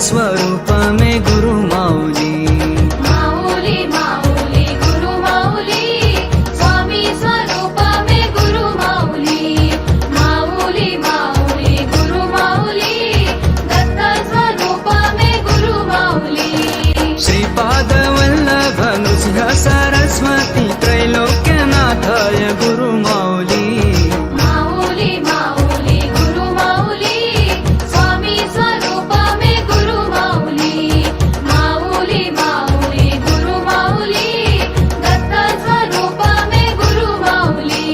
स्वरूप में गुरु माऊली। माऊली माऊली गुरु माऊली, स्वामी स्वरूप में गुरु माऊली। माऊली माऊली गुरु माऊली, दत्त स्वरूप में गुरु माऊली। श्रीपाद वल्लभ नृसिंह सरस्वती त्रैलोक्यनाथाय गुरु माऊली। माऊली माऊली गुरु माऊली, स्वामी स्वरूप में गुरु माऊली। माऊली माऊली गुरु माऊली, दत्त स्वरूप में गुरु माऊली।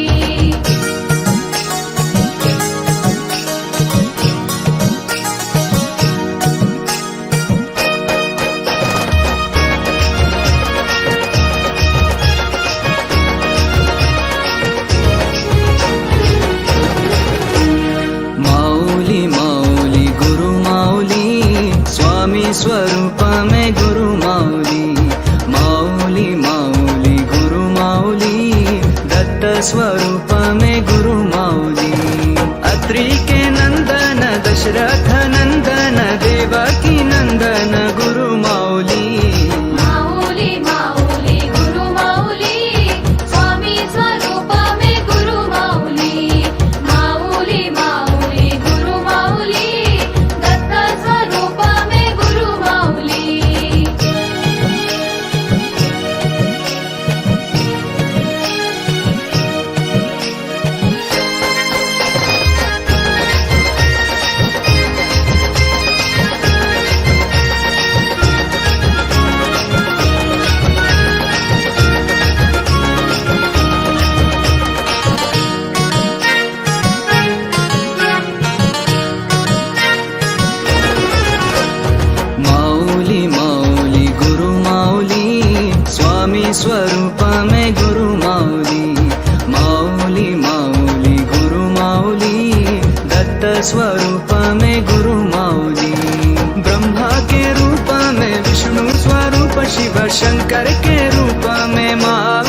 माऊली माऊली गुरु माऊली, स्वामी स्वरूप में गुरु माऊली। माऊली माऊली गुरु माऊली, दत्त स्वरूप में गुरु माऊली। अत्रि के नंदन दशरथ नंदन देवकी नंदन गुरु माऊली। माऊली माऊली गुरु माऊली, स्वामी स्वरूप में गुरु माऊली। माऊली माऊली गुरु माऊली, दत्त स्वरूप में गुरु माऊली। माऊली माऊली गुरु माऊली, स्वामी स्वरूप में गुरु माऊली। माऊली माऊली गुरु माऊली, दत्त स्वरूप में गुरु माऊली। ब्रह्मा के रूप में विष्णु स्वरूप, शिव शंकर के रूप में महावीर